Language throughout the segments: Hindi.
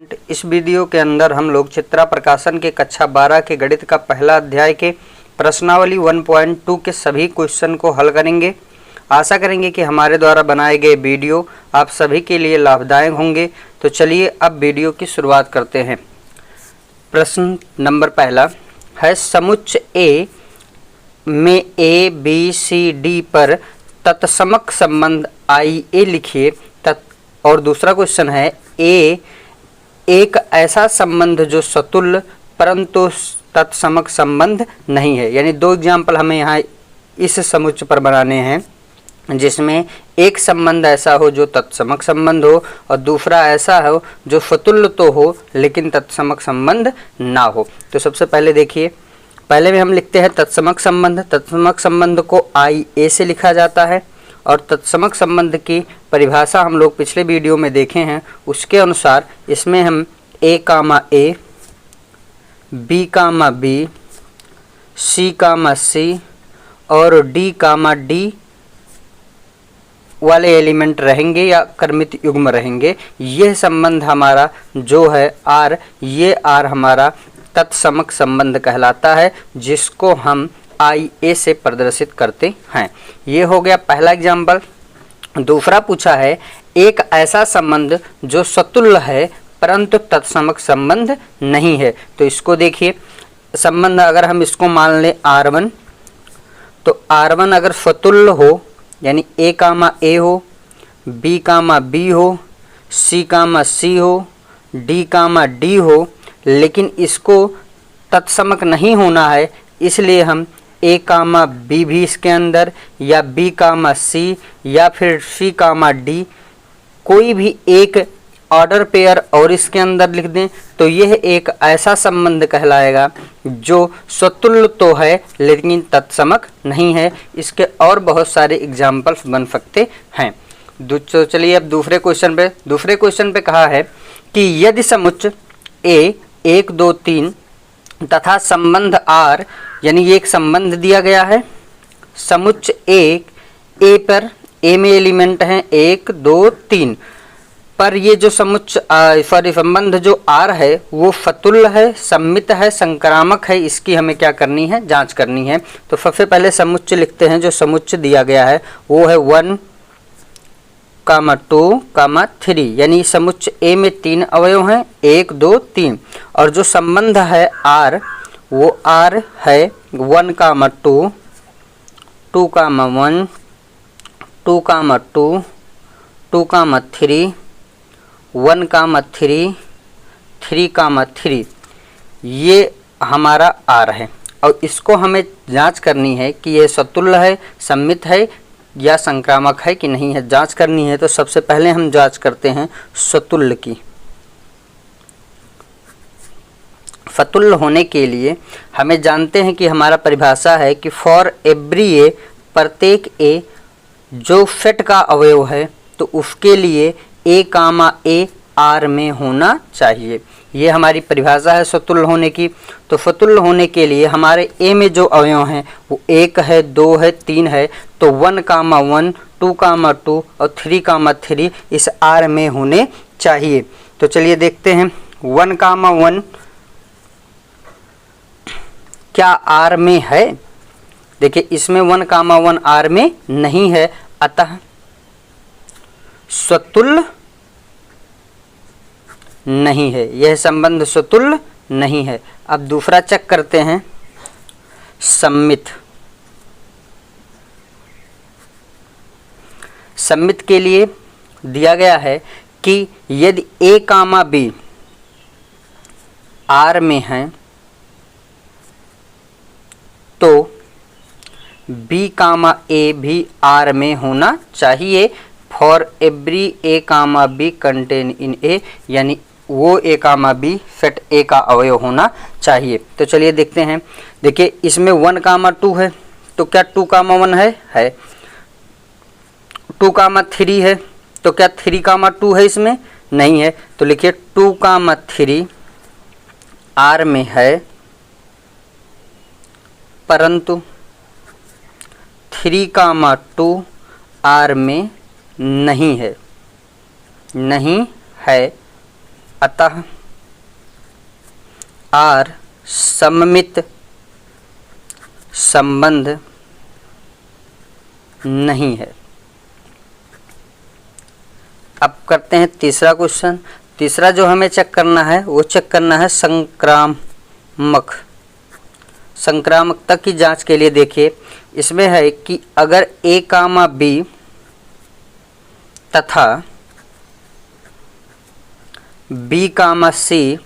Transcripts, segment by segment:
इस वीडियो के अंदर हम लोग चित्रा प्रकाशन के कक्षा 12 के गणित का पहला अध्याय के प्रश्नावली 1.2 के सभी क्वेश्चन को हल करेंगे। आशा करेंगे कि हमारे द्वारा बनाए गए वीडियो आप सभी के लिए लाभदायक होंगे। तो चलिए अब वीडियो की शुरुआत करते हैं। प्रश्न नंबर पहला है, समुच्चय ए में ए बी सी डी पर तत्समक संबंध आई ए लिखिए। और दूसरा क्वेश्चन है, ए एक ऐसा संबंध जो सतुल्य परंतु तत्समक संबंध नहीं है। यानी दो एग्जाम्पल हमें यहाँ इस समुच्चय पर बनाने हैं जिसमें एक संबंध ऐसा हो जो तत्समक संबंध हो और दूसरा ऐसा हो जो सतुल्य तो हो लेकिन तत्समक संबंध ना हो। तो सबसे पहले देखिए, पहले में हम लिखते हैं तत्समक संबंध। तत्समक संबंध को आई ए से लिखा जाता है और तत्समक संबंध की परिभाषा हम लोग पिछले वीडियो में देखे हैं। उसके अनुसार इसमें हम ए कामा ए, बी कामा बी, सी कामा सी और डी कामा डी वाले एलिमेंट रहेंगे या क्रमित युग्म रहेंगे। यह संबंध हमारा जो है आर, ये आर हमारा तत्समक संबंध कहलाता है जिसको हम आई ए से प्रदर्शित करते हैं। ये हो गया पहला एग्जाम्पल। दूसरा पूछा है, एक ऐसा संबंध जो सतुल्य है परंतु तत्समक संबंध नहीं है। तो इसको देखिए, संबंध अगर हम इसको मान लें R1, तो R1 अगर सतुल्य हो यानी ए कामा ए हो, बी कामा बी हो, सी कामा सी हो, डी कामा डी हो, लेकिन इसको तत्समक नहीं होना है, इसलिए हम ए कामा बी भी इसके अंदर या बी कामा सी या फिर सी कामा डी कोई भी एक ऑर्डर पेयर और इसके अंदर लिख दें तो यह एक ऐसा संबंध कहलाएगा जो सतुल्य तो है लेकिन तत्समक नहीं है। इसके और बहुत सारे एग्जाम्पल्स बन सकते हैं। तो चलिए अब दूसरे क्वेश्चन पे कहा है कि यदि समुच्चय ए 1 2 3 तथा संबंध आर, यानी ये एक संबंध दिया गया है। समुच्चय ए पर ए में एलिमेंट हैं 1 2 3 पर ये जो संबंध जो आर है वो फतुल्य है, सम्मित है, संक्रामक है। इसकी हमें क्या करनी है, जांच करनी है। तो सबसे पहले समुच्चय लिखते हैं। जो समुच्चय दिया गया है वो है 1 2 3, यानी समुच्चय ए में 3 अवयव हैं 1 2 3 और जो संबंध है आर वो आर है 1 2 2 1 2 2 2 3 1 3 3 3, ये हमारा आर है और इसको हमें जांच करनी है कि ये सतुल्य है, सम्मित है या संक्रामक है कि नहीं है। जांच करनी है तो सबसे पहले हम जांच करते हैं सतुल्य की। सतुल्य होने के लिए हमें जानते हैं कि हमारा परिभाषा है कि फॉर एवरी ए, प्रत्येक ए जो सेट का अवयव है तो उसके लिए ए कामा ए आर में होना चाहिए। ये हमारी परिभाषा है सतुल्य होने की। तो सतुल्य होने के लिए हमारे ए में जो अवयव हैं वो 1 है, 2 है, 3 है, तो 1 1 2 2 और 3 3 इस आर में होने चाहिए। तो चलिए देखते हैं 1 1 क्या आर में है। देखिए इसमें 1 1 आर में नहीं है, अतः सतुल्य नहीं है, यह संबंध सतुल्य नहीं है। अब दूसरा चेक करते हैं सम्मित। सम्मित के लिए दिया गया है कि यदि ए कामा बी आर में है तो बी कामा ए भी आर में होना चाहिए। For every A comma B contain in A, यानी वो ए कामा बी सेट ए का अवयव होना चाहिए। तो चलिए देखते हैं। देखिए इसमें 1 2 है तो क्या 2 1 है 2 3 है तो क्या 3 2 है, इसमें नहीं है। तो लिखिए 2 3 आर में है परंतु 3 2 आर में नहीं है अतः आर सममित संबंध नहीं है। अब करते हैं तीसरा क्वेश्चन। तीसरा जो हमें चेक करना है वो चेक करना है संक्रामकता की जांच के लिए। देखिए इसमें है कि अगर ए कामा बी तथा बी कामा सी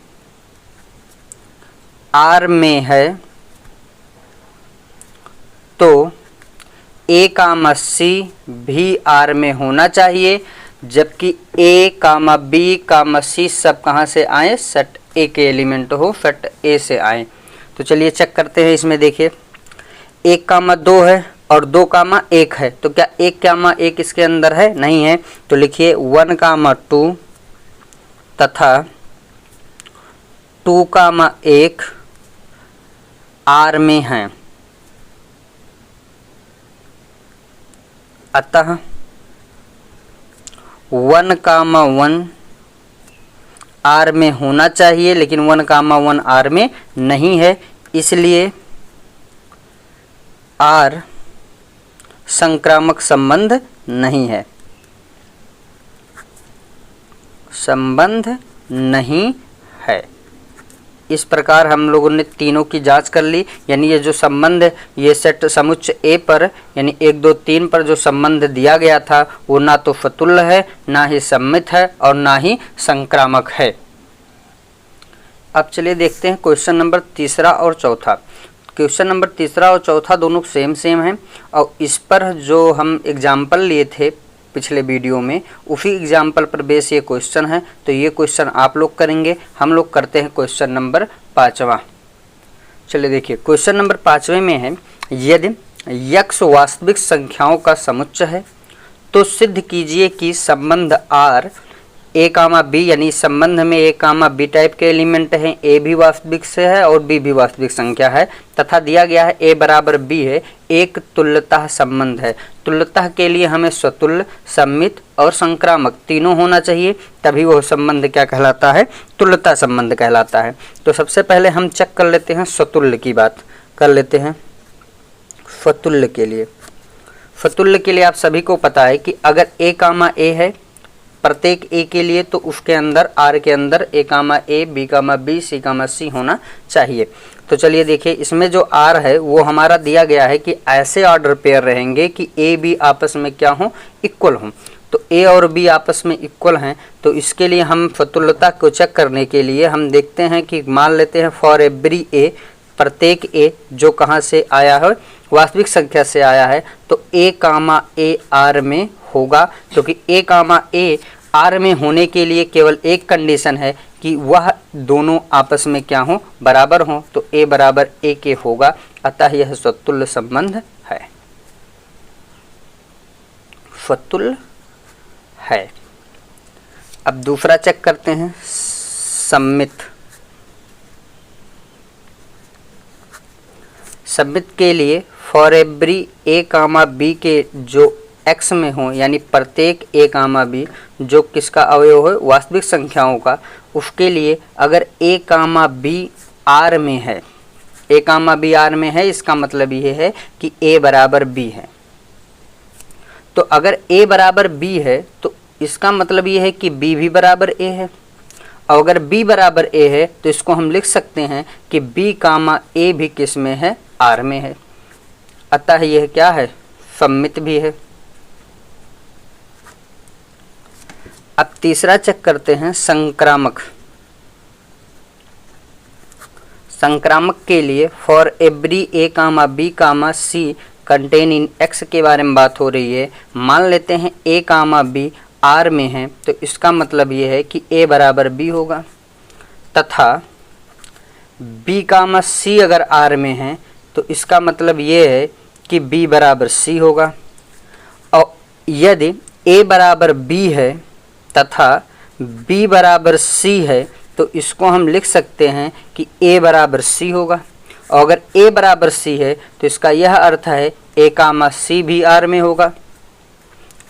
आर में है तो ए कामा सी भी आर में होना चाहिए, जबकि ए कामा बी कामा सी सब कहाँ से आए, सेट ए के एलिमेंट हो, सेट ए से आए। तो चलिए चेक करते हैं। इसमें देखिए 1 कामा 2 है और 2 कामा 1 है, तो क्या 1 कामा 1 इसके अंदर है? नहीं है। तो लिखिए 1 कामा 2 तथा 2 कामा 1 आर में है, अतः 1 कामा 1 आर में होना चाहिए, लेकिन 1 कामा 1 आर में नहीं है, इसलिए आर संक्रामक संबंध नहीं है, संबंध नहीं है। इस प्रकार हम लोगों ने तीनों की जांच कर ली, यानी ये जो संबंध ये सेट समुच्चय ए पर यानी 1 2 3 पर जो संबंध दिया गया था वो ना तो फतुल्य है, ना ही सम्मित है और ना ही संक्रामक है। अब चलिए देखते हैं क्वेश्चन नंबर तीसरा और चौथा। क्वेश्चन नंबर तीसरा और चौथा दोनों सेम हैं और इस पर जो हम एग्जाम्पल लिए थे पिछले वीडियो में उसी एग्जाम्पल पर बेस ये क्वेश्चन है। तो ये क्वेश्चन आप लोग करेंगे, हम लोग करते हैं क्वेश्चन नंबर 5वां। चलिए देखिए क्वेश्चन नंबर 5वें में है, यदि x वास्तविक संख्याओं का समुच्चय है तो सिद्ध कीजिए कि संबंध R ए कामा बी यानी संबंध में ए कामा बी टाइप के एलिमेंट हैं, ए भी वास्तविक से है और बी भी वास्तविक संख्या है, तथा दिया गया है ए बराबर बी है, एक तुल्यता संबंध है। तुल्यता के लिए हमें स्वतुल्य, सम्मित और संक्रामक तीनों होना चाहिए, तभी वह संबंध क्या कहलाता है, तुल्यता संबंध कहलाता है। तो सबसे पहले हम चेक कर लेते हैं, स्वतुल्य की बात कर लेते हैं। स्वतुल्य के लिए आप सभी को पता है कि अगर ए कामा ए है प्रत्येक ए के लिए तो उसके अंदर आर के अंदर ए कामा ए, बी कामा बी, सी कामा सी होना चाहिए। तो चलिए देखिए इसमें जो आर है वो हमारा दिया गया है कि ऐसे ऑर्डर पेयर रहेंगे कि ए बी आपस में क्या हो, इक्वल हो। तो ए और बी आपस में इक्वल हैं, तो इसके लिए हम फतुल्यता को चेक करने के लिए हम देखते हैं कि मान लेते हैं फॉर एवरी ए, प्रत्येक ए जो कहाँ से आया है, वास्तविक संख्या से आया है, तो ए कामा ए आर में होगा। क्योंकि ए कामा ए आर में होने के लिए केवल एक कंडीशन है कि वह दोनों आपस में क्या हो, बराबर हो, तो ए बराबर ए के होगा, अतः यह स्वतुल्य संबंध है, स्वतुल्य है। अब दूसरा चेक करते हैं, सम्मित के लिए for every A comma B के जो x में हो यानी प्रत्येक ए कामा बी जो किसका अवयव है, वास्तविक संख्याओं का, उसके लिए अगर ए कामा बी आर में है, ए कामा बी आर में है, इसका मतलब ये है कि ए बराबर बी है। तो अगर ए बराबर बी है तो इसका मतलब ये है कि बी भी बराबर ए है, और अगर बी बराबर ए है तो इसको हम लिख सकते हैं कि बी कामा ए भी किस में है, आर में है, अतः यह क्या है, सम्मित भी है। अब तीसरा चेक करते हैं, संक्रामक के लिए for every A comma B comma C contain in X के बारे में बात हो रही है। मान लेते हैं ए कामा बी आर में है, तो इसका मतलब ये है कि ए बराबर बी होगा, तथा बी कामा सी अगर आर में है तो इसका मतलब ये है कि बी बराबर सी होगा। और यदि ए बराबर बी है तथा b बराबर c है तो इसको हम लिख सकते हैं कि a बराबर c होगा, और अगर a बराबर c है तो इसका यह अर्थ है a कामा c भी r में होगा,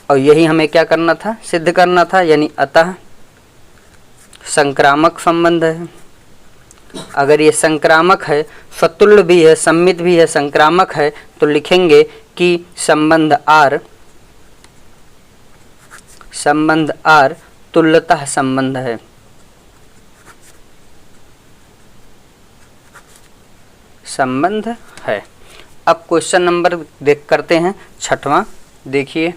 और यही हमें क्या करना था, सिद्ध करना था, यानी अतः संक्रामक संबंध है। अगर ये संक्रामक है, स्वतुल्य भी है, सम्मित भी है, संक्रामक है, तो लिखेंगे कि संबंध आर तुल्यता संबंध है। संबंध है। अब क्वेश्चन नंबर करते हैं 6वां। देखिए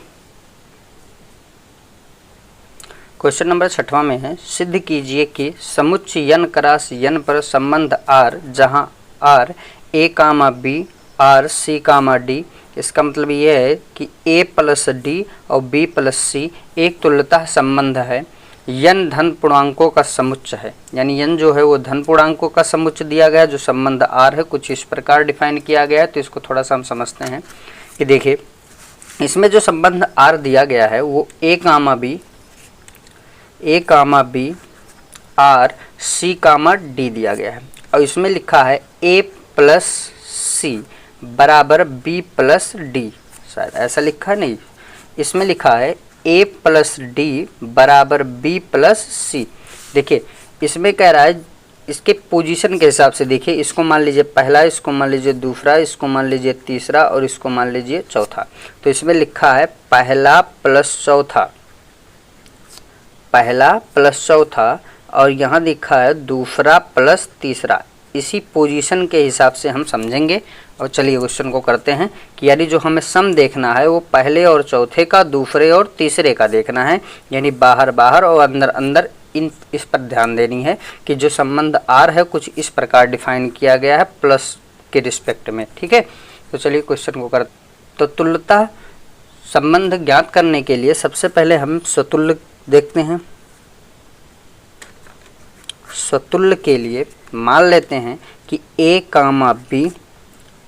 क्वेश्चन नंबर 6वां में है, सिद्ध कीजिए कि समुच्चय n क्रॉस n पर संबंध R जहां R a comma b R c comma d। इसका मतलब ये है कि a प्लस d और b प्लस c एक तुल्यता संबंध है। n धन पूर्णांकों का समुच्चय है, यानी n जो है वो धन पूर्णांकों का समुच्चय दिया गया है, जो संबंध R है कुछ इस प्रकार डिफाइन किया गया है। तो इसको थोड़ा सा हम समझते हैं कि देखिए इसमें जो संबंध R दिया गया है वो a comma b R c comma d दिया गया है, और इसमें लिखा है a प्लस c बराबर b प्लस d। शायद ऐसा लिखा नहीं, इसमें लिखा है a प्लस d बराबर b प्लस c। देखिए इसमें कह रहा है इसके पोजीशन के हिसाब से, देखिए इसको मान लीजिए पहला, इसको मान लीजिए दूसरा, इसको मान लीजिए तीसरा और इसको मान लीजिए चौथा। तो इसमें लिखा है पहला प्लस चौथा, पहला प्लस चौथा, और यहाँ लिखा है दूसरा प्लस तीसरा। इसी पोजीशन के हिसाब से हम समझेंगे। और चलिए क्वेश्चन को करते हैं कि यानी जो हमें सम देखना है वो पहले और चौथे का, दूसरे और तीसरे का देखना है, यानी बाहर बाहर और अंदर अंदर। इस पर ध्यान देनी है कि जो संबंध R है कुछ इस प्रकार डिफाइन किया गया है प्लस के रिस्पेक्ट में। ठीक है, तो चलिए क्वेश्चन को करते। तो तुल्यता संबंध ज्ञात करने के लिए सबसे पहले हम स्वतुल्य देखते हैं। स्वतुल्य के लिए मान लेते हैं कि a comma b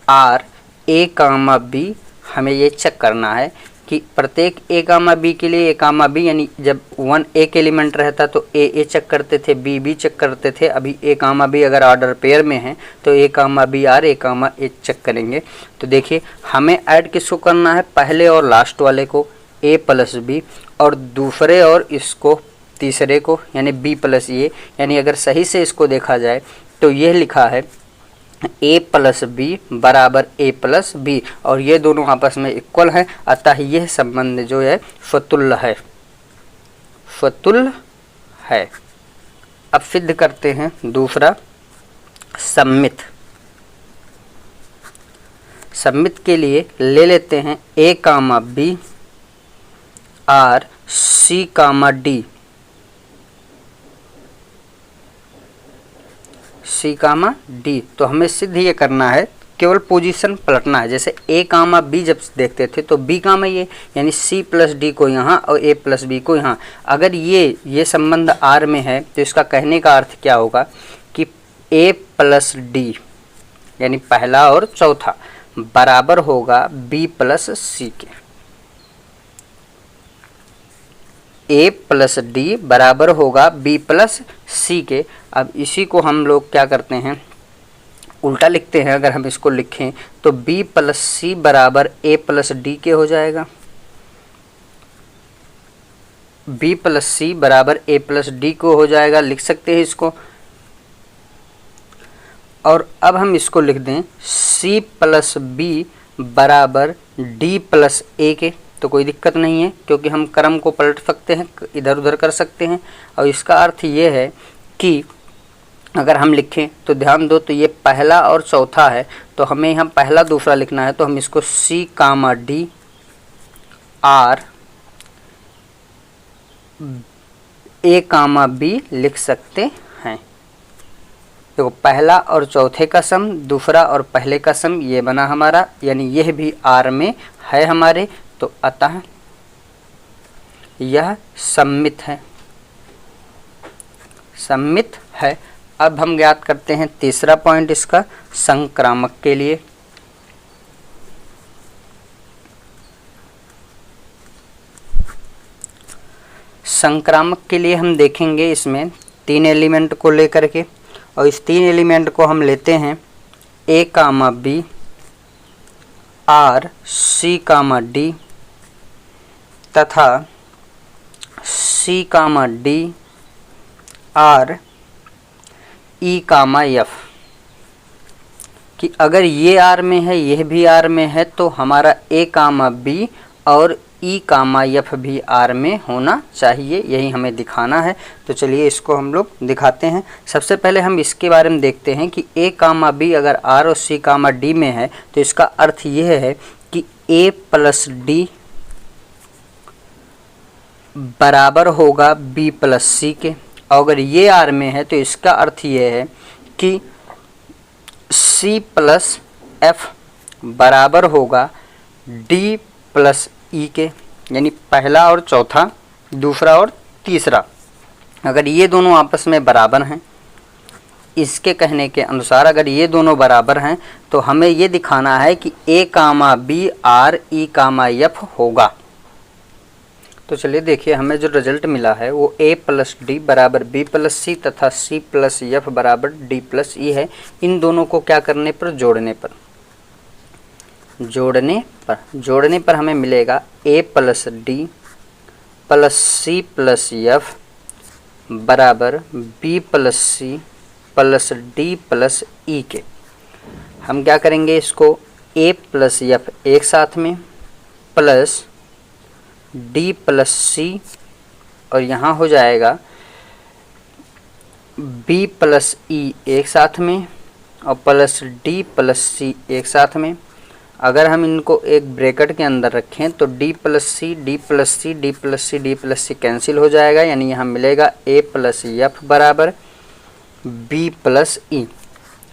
R a comma b, हमें ये चेक करना है कि प्रत्येक a कामा b के लिए a कामा b, यानी जब 1 एक एलिमेंट रहता तो a चेक करते थे, b चेक करते थे। अभी a कामा b अगर ऑर्डर पेयर में है तो a comma b R a comma a check करेंगे। तो देखिए हमें ऐड किसको करना है, पहले और लास्ट वाले को a प्लस b, और दूसरे और इसको तीसरे को यानी b प्लस ए। यानी अगर सही से इसको देखा जाए तो यह लिखा है a प्लस बी बराबर a प्लस बी, और ये दोनों आपस में इक्वल हैं। अतः यह संबंध जो है स्वतुल्य है, स्वतुल्य है। अब सिद्ध करते हैं दूसरा, सम्मित। सम्मित के लिए ले लेते हैं a comma b R c comma d, C comma D। तो हमें सिद्ध ये करना है, केवल पोजीशन पलटना है। जैसे a कामा b जब देखते थे तो b कामा ये, यानी c प्लस d को यहाँ और a प्लस b को यहाँ। अगर ये संबंध R में है तो इसका कहने का अर्थ क्या होगा कि a प्लस d यानी पहला और चौथा बराबर होगा b प्लस c के। a प्लस डी बराबर होगा b प्लस सी के। अब इसी को हम लोग क्या करते हैं, उल्टा लिखते हैं। अगर हम इसको लिखें तो b प्लस सी बराबर a प्लस डी के हो जाएगा। b प्लस सी बराबर a प्लस डी को हो जाएगा, लिख सकते हैं इसको। और अब हम इसको लिख दें c प्लस b बराबर d प्लस a के, तो कोई दिक्कत नहीं है क्योंकि हम क्रम को पलट सकते हैं, इधर उधर कर सकते हैं। और इसका अर्थ ये है कि अगर हम लिखें तो ध्यान दो, तो ये पहला और चौथा है, तो हमें यहाँ पहला दूसरा लिखना है। तो हम इसको C comma D R A comma B लिख सकते हैं। देखो पहला और चौथे का सम, दूसरा और पहले का सम, ये बना हमारा, यानी यह भी R में है हमारे। तो अतः यह सम्मित है, सम्मित है। अब हम ज्ञात करते हैं तीसरा पॉइंट इसका, संक्रामक के लिए। संक्रामक के लिए हम देखेंगे इसमें 3 एलिमेंट को लेकर के, और इस 3 एलिमेंट को हम लेते हैं A comma B R C comma D तथा C comma D R E comma F कि अगर ये आर में है यह भी आर में है तो हमारा ए कामा बी और ई कामा एफ भी आर में होना चाहिए, यही हमें दिखाना है। तो चलिए इसको हम लोग दिखाते हैं। सबसे पहले हम इसके बारे में देखते हैं कि ए कामा बी अगर आर और सी कामा डी में है तो इसका अर्थ यह है कि ए प्लस डी बराबर होगा बी प्लस सी के। अगर ये आर में है तो इसका अर्थ यह है कि सी प्लस एफ बराबर होगा डी प्लस ई के, यानी पहला और चौथा, दूसरा और तीसरा अगर ये दोनों आपस में बराबर हैं, इसके कहने के अनुसार अगर ये दोनों बराबर हैं तो हमें ये दिखाना है कि A comma B R E comma F होगा। तो चलिए देखिए हमें जो रिजल्ट मिला है वो ए प्लस डी बराबर बी प्लस सी तथा सी प्लस एफ बराबर डी प्लस ई है। इन दोनों को क्या करने पर, जोड़ने पर हमें मिलेगा A plus D plus C plus F बराबर B plus C plus D plus E के। हम क्या करेंगे, इसको ए प्लस एफ एक साथ में प्लस डी प्लस सी और यहाँ हो जाएगा बी प्लस ई एक साथ में और प्लस डी प्लस सी एक साथ में। अगर हम इनको एक ब्रैकेट के अंदर रखें तो D plus C D plus C D plus C D plus C cancel हो जाएगा, यानी यहाँ मिलेगा ए प्लस एफ बराबर बी प्लस ई।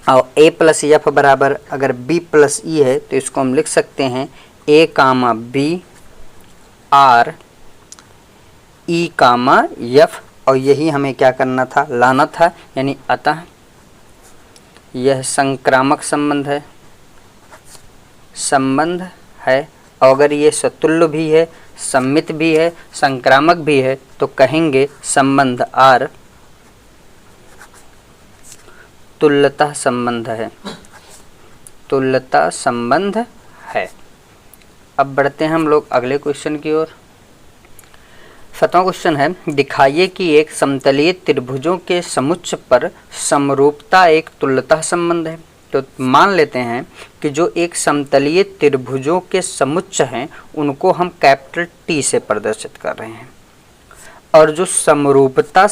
और ए प्लस एफ बराबर अगर बी प्लस ई है तो इसको हम लिख सकते हैं A comma B R E comma F, और यही हमें क्या करना था, लाना था। यानी अतः यह संक्रामक संबंध है और अगर ये सतुल्य भी है, सम्मित भी है, संक्रामक भी है तो कहेंगे संबंध आर तुल्यता संबंध है, तुल्यता संबंध है। अब बढ़ते हैं हम लोग अगले क्वेश्चन की ओर। 7वां क्वेश्चन है, दिखाइए कि एक समतलीय त्रिभुजों के समुच्चय पर समरूपता एक तुल्यता संबंध है। तो मान लेते हैं कि जो एक समतलीय त्रिभुजों के समुच्चय हैं उनको हम कैपिटल टी से प्रदर्शित कर रहे हैं और जो समरूपता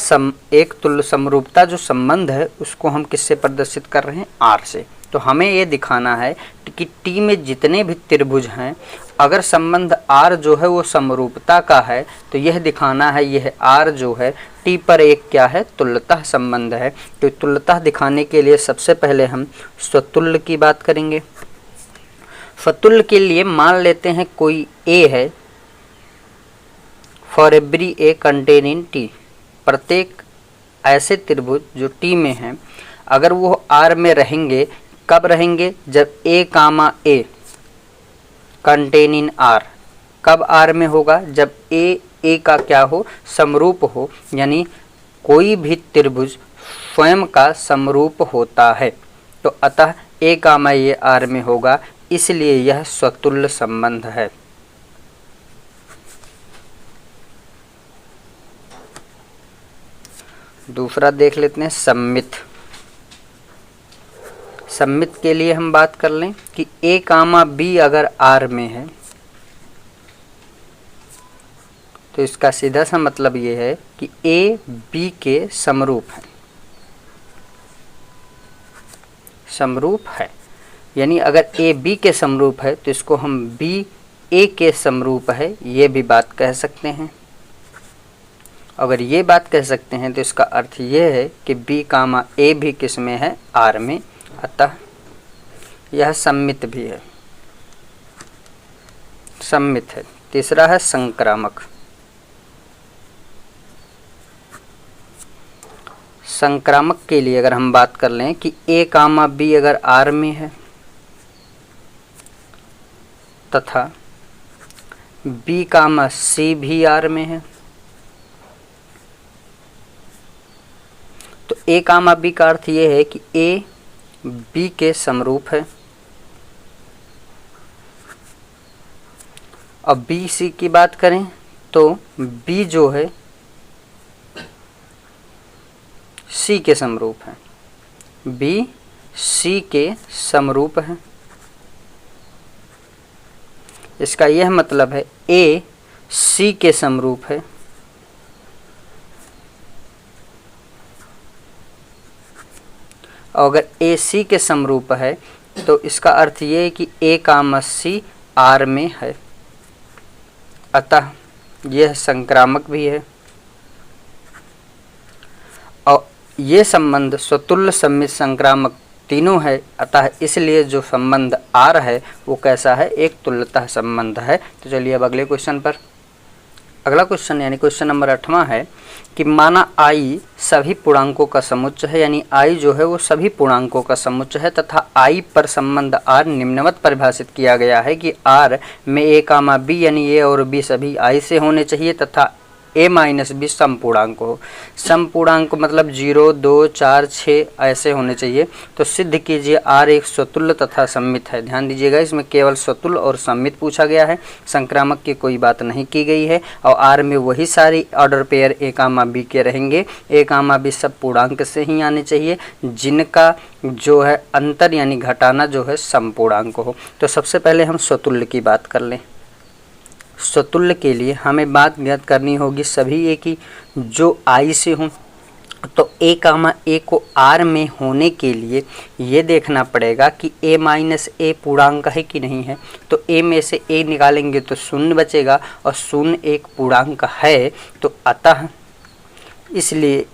एक तुल्य समरूपता जो संबंध है उसको हम किससे प्रदर्शित कर रहे हैं, आर से। तो हमें ये दिखाना है कि टी में जितने भी त्रिभुज हैं अगर संबंध आर जो है वो समरूपता का है तो यह दिखाना है यह आर जो है टी पर एक क्या है, तुल्यता संबंध है। तो तुल्यता दिखाने के लिए सबसे पहले हम स्वतुल्य की बात करेंगे। स्वतुल्य के लिए मान लेते हैं कोई ए है, for every A contain in T, प्रत्येक ऐसे त्रिभुज जो टी में हैं अगर वो आर में रहेंगे, कब रहेंगे, जब ए कामा ए कंटेन इन आर। कब आर में होगा, जब ए का क्या हो, समरूप हो, यानी कोई भी त्रिभुज स्वयं का समरूप होता है। तो अतः ए कामा ए आर में होगा, इसलिए यह स्वतुल्य संबंध है। दूसरा देख लेते हैं सम्मित। सम्मित के लिए हम बात कर लें कि ए कामा बी अगर आर में है तो इसका सीधा सा मतलब ये है कि ए बी के समरूप है, समरूप है। यानी अगर ए बी के समरूप है तो इसको हम बी ए के समरूप है ये भी बात कह सकते हैं। अगर ये बात कह सकते हैं तो इसका अर्थ ये है कि बी कामा ए भी किस में है, आर में। अतः यह सम्मित भी है, सम्मित है। तीसरा है संक्रामक। संक्रामक के लिए अगर हम बात कर लें कि ए कामा बी अगर आर में है तथा बी कामा सी भी आर में है तो ए कामा बी का अर्थ ये है कि ए बी के समरूप है और बी सी की बात करें तो बी जो है सी के समरूप है, बी सी के समरूप है। इसका यह मतलब है ए सी के समरूप है, और अगर ए सी के समरूप है तो इसका अर्थ ये है कि ए कामा सी आर में है, अतः यह संक्रामक भी है। और ये संबंध स्वतुल्य सममित संक्रामक तीनों है, अतः इसलिए जो संबंध आर है वो कैसा है, एक तुल्यता संबंध है। तो चलिए अब अगले क्वेश्चन पर। अगला क्वेश्चन यानी क्वेश्चन नंबर 8वां है कि माना आई सभी पूर्णांकों का समुच्चय है, यानी आई जो है वो सभी पूर्णांकों का समुच्चय है तथा आई पर संबंध आर निम्नवत परिभाषित किया गया है कि आर में ए कामा बी यानी ए और बी सभी आई से होने चाहिए तथा ए माइनस बी समपूर्णांक हो। समपूर्णांक मतलब 0, 2, 4, 6 ऐसे होने चाहिए। तो सिद्ध कीजिए आर एक स्वतुल्य तथा सममित है। ध्यान दीजिएगा, इसमें केवल स्वतुल्य और सममित पूछा गया है, संक्रामक की कोई बात नहीं की गई है। और आर में वही सारी order pair A comma B के रहेंगे। ए कामा बी सब पूर्णांक से ही आने चाहिए जिनका जो है अंतर यानी घटाना जो है समपूर्णांक हो। तो सबसे पहले हम स्वतुल्य की बात कर लें। स्वतुल्य के लिए हमें बात ज्ञात करनी होगी सभी ए की जो आई से हों। तो ए कामा ए को आर में होने के लिए ये देखना पड़ेगा कि ए माइनस ए पूर्णांक है कि नहीं है। तो ए में से ए निकालेंगे तो शून्य बचेगा और शून्य एक पूर्णांक है, तो अतः इसलिए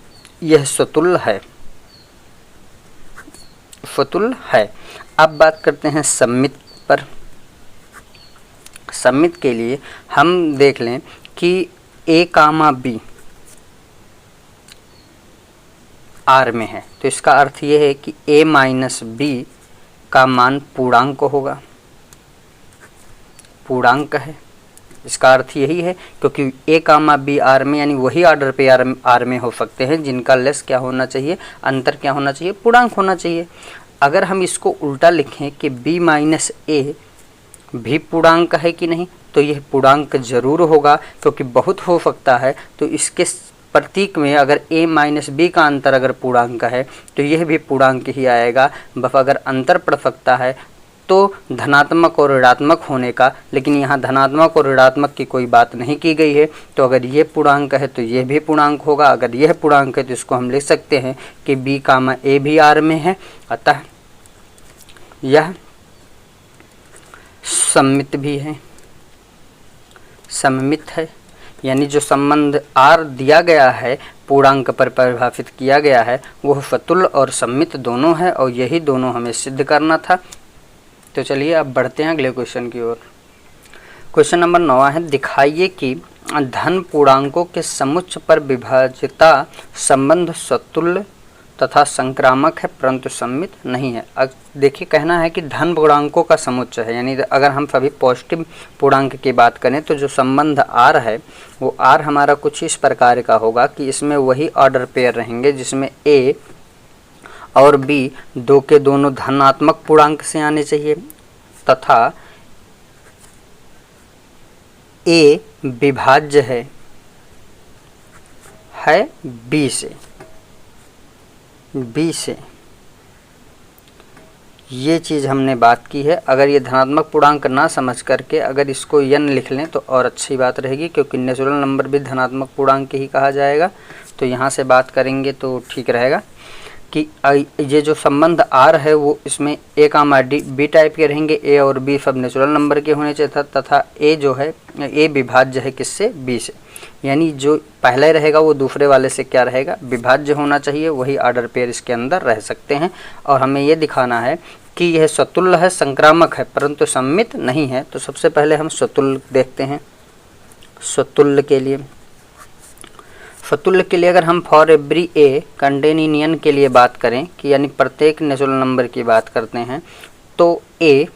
यह स्वतुल्य है, स्वतुल्य है। अब बात करते हैं सममित पर। सममित के लिए हम देख लें कि ए कामा बी आर में है, तो इसका अर्थ ये है कि ए माइनस बी का मान पूर्णांक होगा, पूर्णांक है। इसका अर्थ यही है क्योंकि ए कामा बी आर में यानी वही ऑर्डर पे आर में हो सकते हैं जिनका लेस क्या होना चाहिए, अंतर क्या होना चाहिए, पूर्णांक होना चाहिए। अगर हम इसको उल्टा लिखें कि बी माइनस ए भी पूर्णांक है कि नहीं, तो यह पूर्णांक जरूर होगा क्योंकि बहुत हो सकता है। तो इसके प्रतीक में अगर a माइनस बी का अंतर अगर पूर्णांक है तो यह भी पूर्णांक ही आएगा। बस अगर अंतर पड़ सकता है तो धनात्मक और ऋणात्मक होने का, लेकिन यहाँ धनात्मक और ऋणात्मक की कोई बात नहीं की गई है। तो अगर ये पूर्णांक है तो यह भी पूर्णांक होगा। अगर यह पूर्णांक है तो इसको हम लिख सकते हैं कि बी कामा ए भी आर में है, अतः यह सममित भी है, सममित है। यानी जो संबंध आर दिया गया है पूर्णांक पर परिभाषित किया गया है वह स्वतुल्य और सममित दोनों है और यही दोनों हमें सिद्ध करना था। तो चलिए अब बढ़ते हैं अगले क्वेश्चन की ओर। क्वेश्चन नंबर 9 है, दिखाइए कि धन पूर्णांकों के समुच्चय पर विभाज्यता संबंध स्वतुल्य तथा संक्रामक है परंतु सममित नहीं है। अब देखिए कहना है कि धन पूर्णांकों का समुच्चय है, यानी अगर हम सभी पॉजिटिव पूर्णांक की बात करें तो जो संबंध आर है वो आर हमारा कुछ इस प्रकार का होगा कि इसमें वही ऑर्डर पेयर रहेंगे जिसमें ए और बी दो के दोनों धनात्मक पूर्णांक से आने चाहिए तथा ए विभाज्य है बी से, बी से। ये चीज़ हमने बात की है। अगर ये धनात्मक पूर्णांक ना समझ करके अगर इसको यन लिख लें तो और अच्छी बात रहेगी क्योंकि नेचुरल नंबर भी धनात्मक पूर्णांक ही कहा जाएगा। तो यहाँ से बात करेंगे तो ठीक रहेगा कि ये जो संबंध आर है वो इसमें ए कामा डी बी टाइप के रहेंगे। ए और बी सब नेचुरल नंबर के होने चाहिए तथा ए जो है ए विभाज्य है किससे, बी से। यानी जो पहले रहेगा वो दूसरे वाले से क्या रहेगा, विभाज्य होना चाहिए। वही ऑर्डर पेयर इसके अंदर रह सकते हैं। और हमें ये दिखाना है कि यह स्वतुल्य है, संक्रामक है परंतु सममित नहीं है। तो सबसे पहले हम स्वतुल्य देखते हैं। स्वतुल्य के लिए अगर हम for every A contain in an के लिए बात करें कि यानी प्रत्येक नेचुरल नंबर की बात करते हैं तो ए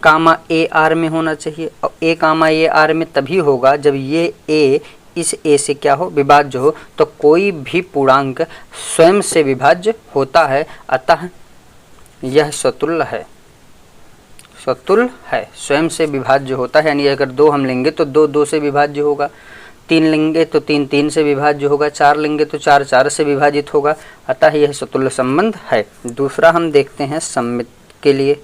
कामा ए आर में होना चाहिए। और ए कामा ए आर में तभी होगा जब ये ए इस ए से क्या हो, विभाज्य हो। तो कोई भी पूर्णांक स्वयं से विभाज्य होता है, अतः यह स्वतुल्य है, स्वतुल्य है, स्वयं से विभाज्य होता है। यानी अगर 2 हम लेंगे तो 2 से विभाज्य होगा। 3 लेंगे तो 3 3 से विभाज्य होगा, 4 लेंगे तो 4 4 से विभाजित होगा, अतः यह सतुल्य संबंध है। दूसरा हम देखते हैं सम्मित के लिए।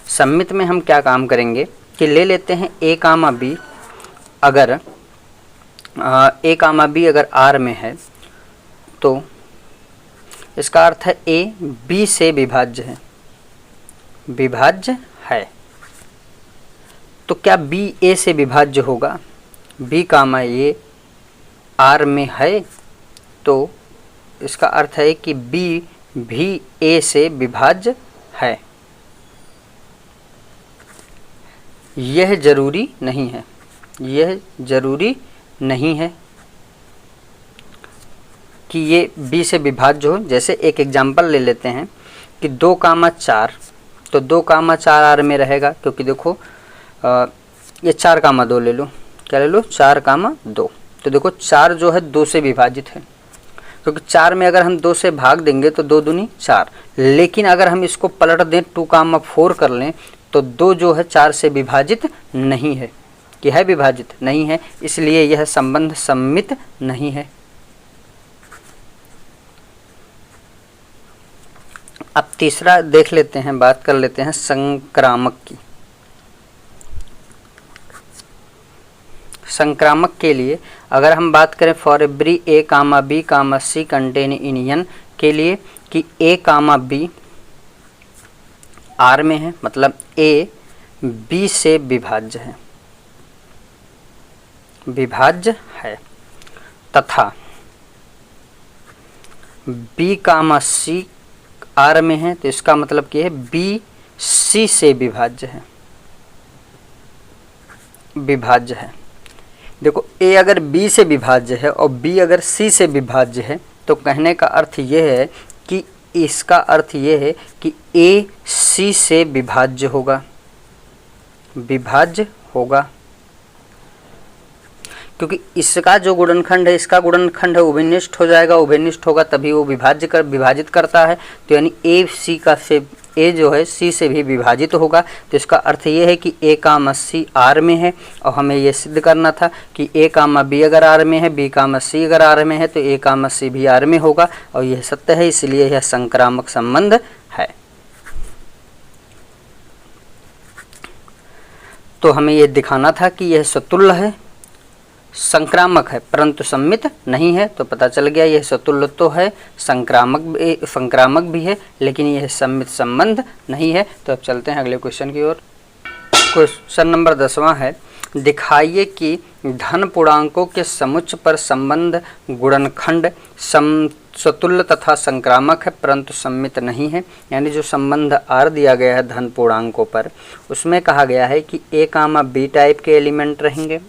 सम्मित में हम क्या काम करेंगे कि ले लेते हैं A, B, अगर A, B अगर R में है तो इसका अर्थ है A B से विभाज्य है। तो क्या B A से विभाज्य होगा? B, A R में है तो इसका अर्थ है कि B भी A से विभाज्य है। यह जरूरी नहीं है कि ये B से विभाज्य हो। जैसे एक एग्जांपल ले लेते हैं कि 2, 4, तो 2, 4 R में रहेगा, क्योंकि देखो ये 4, 2 ले लो, क्या ले लो 4, 2, तो देखो 4 जो है 2 से विभाजित है, क्योंकि 4 में अगर हम 2 से भाग देंगे तो 2 दूनी 4, लेकिन अगर हम इसको पलट दें 2, 4 कर लें तो 2 जो है 4 से विभाजित नहीं है, कि है विभाजित नहीं है, इसलिए यह संबंध सम्मित नहीं है। अब तीसरा देख लेते हैं, बात कर लेते हैं संक्रामक की। संक्रामक के लिए अगर हम बात करें for every A, B, C contain in N के लिए कि A, B R में है, मतलब A B से विभाज्य है, तथा B, C R में है, तो इसका मतलब क्या है B C से विभाज्य है। देखो A अगर B से विभाज्य है और B अगर C से विभाज्य है, तो कहने का अर्थ यह है कि इसका अर्थ यह है कि A C से विभाज्य होगा, क्योंकि इसका जो गुणनखंड है, इसका गुणनखंड है उभयनिष्ठ हो जाएगा, उभयनिष्ठ होगा तभी वो विभाजित करता है। तो यानी A जो है C से भी विभाजित होगा। तो इसका अर्थ ये है कि A, C R में है, और हमें ये सिद्ध करना था कि A, B अगर R में है, B, C अगर R में है, तो A, C भी R में होगा, और यह सत्य है, इसलिए यह संक्रामक संबंध है। तो हमें यह दिखाना था कि यह सतुल्य है, संक्रामक है, परंतु सम्मित नहीं है। तो पता चल गया यह सतुल्य तो है, संक्रामक भी है, लेकिन यह सम्मित संबंध नहीं है। तो अब चलते हैं अगले क्वेश्चन की ओर। क्वेश्चन नंबर 10वां है, दिखाइए कि धन पूर्णांकों के समुच्चय पर संबंध गुणनखंड सतुल्य तथा संक्रामक है परंतु सम्मित नहीं है। यानी जो संबंध R दिया गया है धन पूर्णांकों पर, उसमें कहा गया है कि A, B टाइप के एलिमेंट रहेंगे।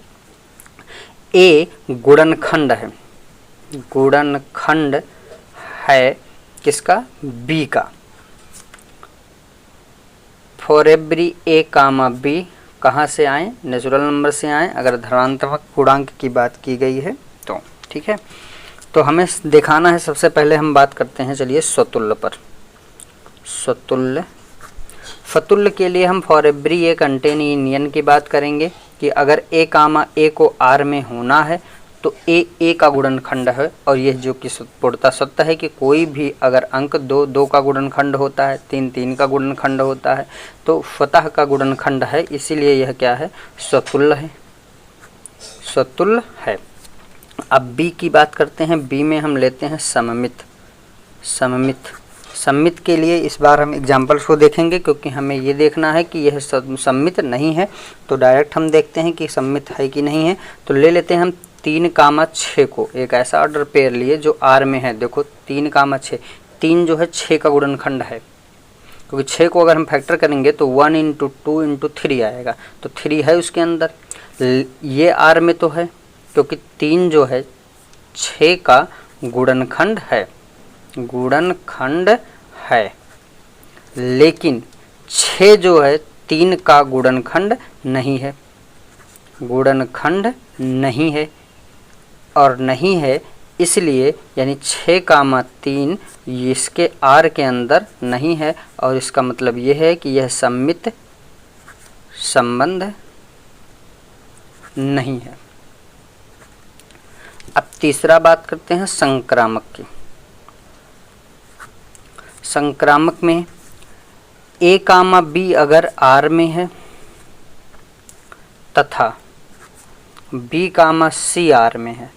A गुणनखंड है किसका? B का। फॉर एवरी A, B कहाँ से आए? नेचुरल नंबर से आए, अगर धनात्मक पूर्णांक की बात की गई है तो। ठीक है, तो हमें दिखाना है, सबसे पहले हम बात करते हैं चलिए स्वतुल्य पर। फतुल्य के लिए हम for every A contain in N की बात करेंगे कि अगर A, A को R में होना है तो A का गुणनखंड है, और यह जो कि पूर्णतः सत्य है कि कोई भी अगर अंक 2 का गुणनखंड होता है, 3 का गुणनखंड होता है, तो स्वतः का गुणनखंड है, इसीलिए यह क्या है? स्वतुल्य है। अब B की बात करते हैं। B में हम लेते हैं सम्मित के लिए इस बार हम एग्जाम्पल्स को देखेंगे, क्योंकि हमें ये देखना है कि यह सम्मित नहीं है। तो डायरेक्ट हम देखते हैं कि सम्मित है कि नहीं है। तो ले लेते हैं हम 3, 6 को, एक ऐसा ऑर्डर पेयर लिए जो R में है। देखो 3, 6, 3 जो है 6 का गुणनखंड है, क्योंकि 6 को अगर हम फैक्टर करेंगे तो 1 × 2 × 3 आएगा, तो 3 है उसके अंदर। ये R में तो है, क्योंकि 3 जो है 6 का गुणनखंड है, लेकिन 6 जो है 3 का गुणनखंड नहीं है, और नहीं है इसलिए यानी 6, 3 इसके R के अंदर नहीं है, और इसका मतलब यह है कि यह सम्मित संबंध नहीं है। अब तीसरा बात करते हैं संक्रामक की। संक्रामक में ए कामा बी अगर आर में है तथा बी कामा सी आर में है।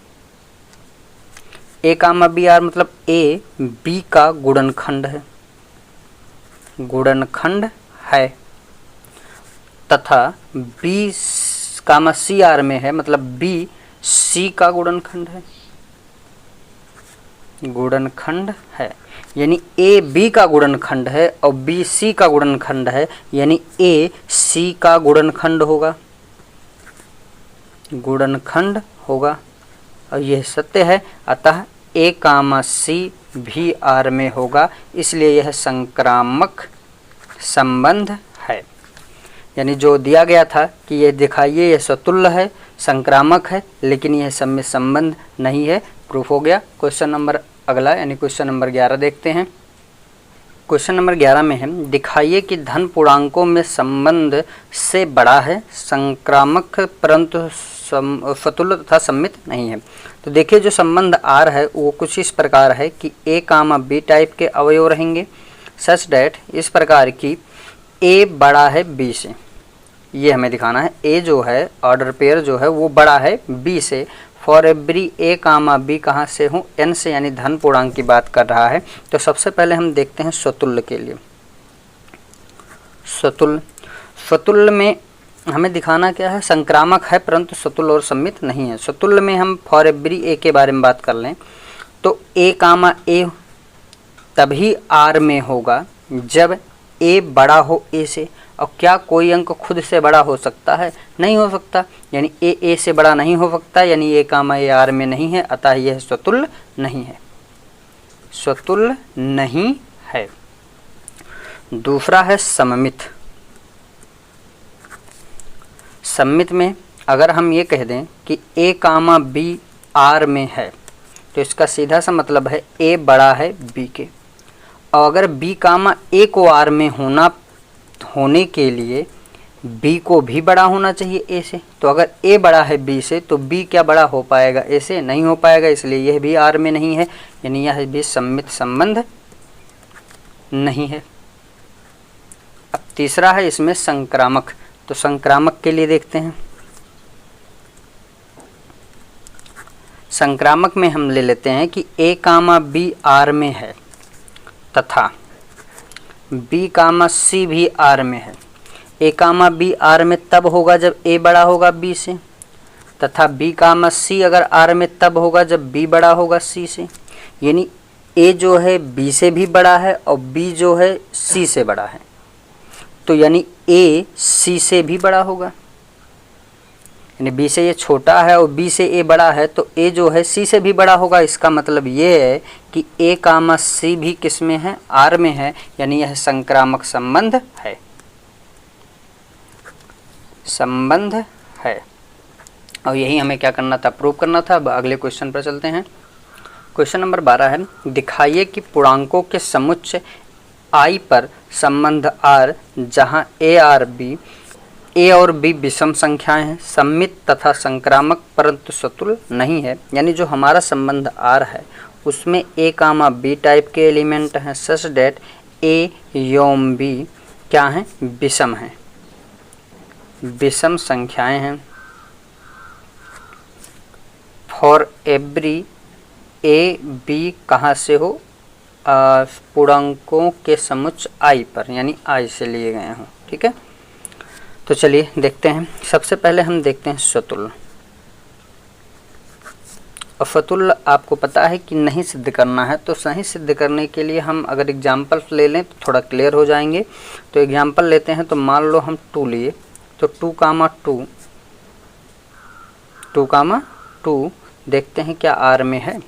ए कामा बी आर मतलब ए बी का गुणनखंड है, गुणनखंड है, तथा बी कामा सी आर में है मतलब बी सी का गुणनखंड है, गुणनखंड है। यानी ए बी का गुणनखंड है और बी सी का गुणनखंड है, यानी ए सी का गुणनखंड होगा, गुणनखंड होगा और यह सत्य है। अतः ए कामा सी भी आर में होगा, इसलिए यह संक्रामक संबंध है। यानी जो दिया गया था कि यह दिखाइए यह स्वतुल्य है, संक्रामक है, लेकिन यह सम्मित संबंध नहीं है, प्रूफ हो गया। क्वेश्चन नंबर अगला यानी क्वेश्चन नंबर 11 देखते हैं। क्वेश्चन नंबर 11 में है दिखाइए कि धन पूर्णांकों में संबंध से बड़ा है, संक्रामक परंतु स्वतुल्य तथा सम्मित नहीं है। तो देखिए जो संबंध आर है वो कुछ इस प्रकार है कि ए कामा बी टाइप के अवयव रहेंगे, सच डैट इस प्रकार की ए बड़ा है बी से, ये हमें दिखाना है। ए जो है ऑर्डर पेयर जो है वो बड़ा है बी से। For every A comma B कहाँ से हूँ, एन से, यानी धन पूर्णांक की बात कर रहा है। तो सबसे पहले हम देखते हैं स्वतुल्य के लिए। स्वतुल्य में हमें दिखाना क्या है, संक्रामक है परंतु स्वतुल्य और सम्मित नहीं है। स्वतुल्य में हम फॉर एवरी ए के बारे में बात कर लें तो ए कामा ए तभी आर में होगा जब ए बड़ा हो ए से। और क्या कोई अंक खुद से बड़ा हो सकता है? नहीं हो सकता, यानी ए से बड़ा नहीं हो सकता, यानी ए कामा ए आर में नहीं है, अतः यह स्वतुल्य नहीं है, स्वतुल्य नहीं है। दूसरा है सममित। सम्मित में अगर हम ये कह दें कि ए कामा बी आर में है तो इसका सीधा सा मतलब है ए बड़ा है बी के। और अगर बी कामा ए को आर में होने के लिए बी को भी बड़ा होना चाहिए ए से। तो अगर ए बड़ा है बी से तो बी क्या बड़ा हो पाएगा ए से? नहीं हो पाएगा, इसलिए यह भी आर में नहीं है, यानी यह भी सम्मित संबंध नहीं है। अब तीसरा है इसमें संक्रामक। तो संक्रामक के लिए देखते हैं। संक्रामक में हम ले लेते हैं कि ए कामा बी आर में है तथा बी कामा सी भी आर में है। ए कामा बी आर में तब होगा जब ए बड़ा होगा बी से, तथा बी कामा सी अगर आर में तब होगा जब बी बड़ा होगा सी से। यानी ए जो है बी से भी बड़ा है और बी जो है सी से बड़ा है, तो यानी ए सी से भी बड़ा होगा। यानी बी से ये छोटा है और बी से ए बड़ा है, तो ए जो है सी से भी बड़ा होगा। इसका मतलब ये है कि ए कामा सी भी किस में है? आर में है, यानी यह संक्रामक संबंध है, संबंध है। और यही हमें क्या करना था, प्रूव करना था। अब अगले क्वेश्चन पर चलते हैं। क्वेश्चन नंबर 12 है दिखाइए कि पूर्णांकों के समुच्चय आई पर संबंध आर जहां ए और बी विषम संख्याएं हैं, सम्मित तथा संक्रामक परंतु स्वतुल्य नहीं है। यानी जो हमारा संबंध आर है उसमें ए कामा बी टाइप के एलिमेंट हैं, सच डेट ए एवं बी क्या हैं? विषम हैं, विषम संख्याएं हैं। फॉर एवरी ए बी कहाँ से हो? पूर्णांकों के समुच्चय आई पर, यानी आई से लिए गए हों। ठीक है, तो चलिए देखते हैं। सबसे पहले हम देखते हैं स्वतुल्य। और स्वतुल्य आपको पता है कि नहीं सिद्ध करना है, तो सही सिद्ध करने के लिए हम अगर एग्जाम्पल ले लें तो थोड़ा क्लियर हो जाएंगे। तो एग्जाम्पल लेते हैं, तो मान लो हम 2 लिए, तो 2 कामा 2 देखते हैं क्या आर में है।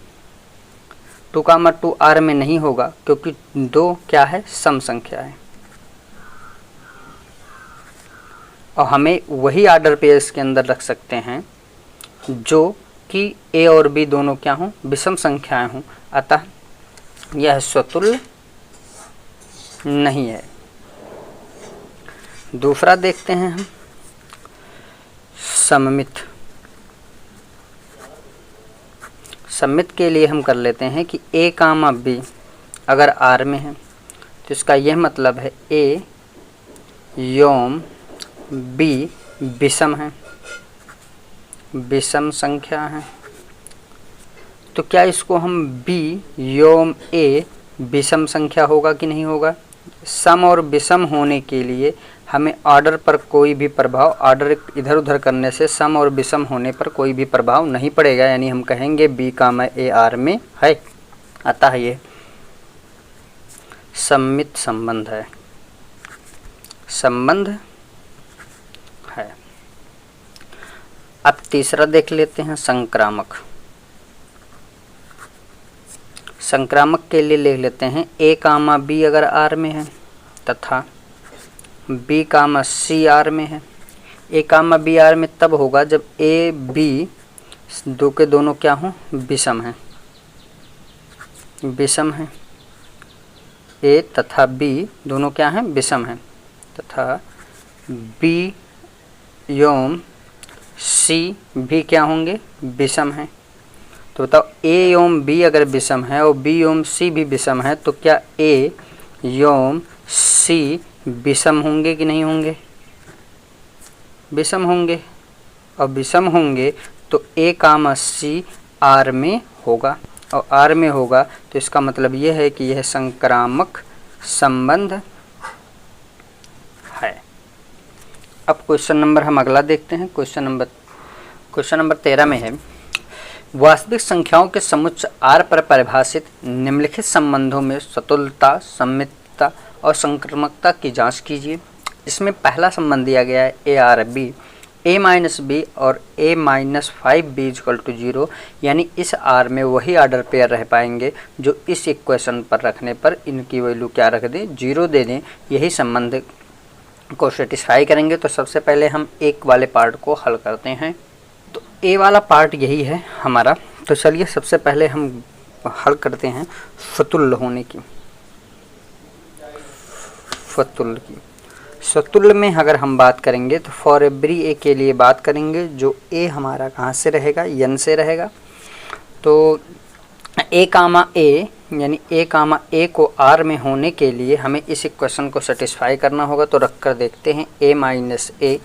2 कामा 2 आर में नहीं होगा क्योंकि 2 क्या है? सम संख्या है। और हमें वही आर्डर पेयर्स के अंदर रख सकते हैं जो कि ए और बी दोनों क्या हों? विषम संख्याएं हों, अतः यह स्वतुल्य नहीं है। दूसरा देखते हैं हम सममित। सम्मित के लिए हम कर लेते हैं कि ए कामा बी अगर आर में है तो इसका यह मतलब है ए योम बी विषम है, विषम संख्या है। तो क्या इसको हम बी योम ए विषम संख्या होगा कि नहीं होगा? सम और विषम होने के लिए हमें ऑर्डर पर कोई भी प्रभाव, ऑर्डर इधर उधर करने से सम और विषम होने पर कोई भी प्रभाव नहीं पड़ेगा, यानी हम कहेंगे बी कामा ए आर में है। अतः ये सम्मित संबंध है, संबंध है। अब तीसरा देख लेते हैं संक्रामक। संक्रामक के लिए लिख लेते हैं ए कामा बी अगर आर में है तथा बी कामा सी आर में है। ए कामा बी आर में तब होगा जब ए बी दो के दोनों क्या हों? विषम हैं, विषम हैं। ए तथा बी दोनों क्या हैं? विषम हैं। तथा बी योम सी भी क्या होंगे? विषम हैं। तो बताओ ए योम बी अगर विषम है और बी योम सी भी विषम है तो क्या ए योम सी विषम होंगे कि नहीं होंगे? विषम होंगे। और विषम होंगे तो ए कामा सी आर में होगा, और आर में होगा तो इसका मतलब ये है कि यह संक्रामक संबंध है। अब क्वेश्चन नंबर हम अगला देखते हैं। क्वेश्चन नंबर 13 में है वास्तविक संख्याओं के समुच्चय आर पर परिभाषित निम्नलिखित संबंधों में सतुलता, सम्मितता और संक्रामकता की जांच कीजिए। इसमें पहला संबंध दिया गया है A R B, A minus B और A minus 5b equal to 0, यानी इस आर में वही ऑर्डर पेयर रह पाएंगे जो इस इक्वेशन पर रखने पर इनकी वैल्यू क्या रख दें? 0 दे दें। यही संबंध को सेटिस्फाई करेंगे। तो सबसे पहले हम एक वाले पार्ट को हल करते हैं। तो ए वाला पार्ट यही है हमारा। तो चलिए सबसे पहले हम हल करते हैं फतुल्य होने की। फतुल्य की सतुल्य में अगर हम बात करेंगे तो फॉर एवरी ए के लिए बात करेंगे जो ए हमारा कहाँ से रहेगा? यन से रहेगा। तो ए कामा ए यानी ए कामा ए को आर में होने के लिए हमें इस इक्वेशन को सेटिस्फाई करना होगा। तो रख कर देखते हैं ए माइनस ए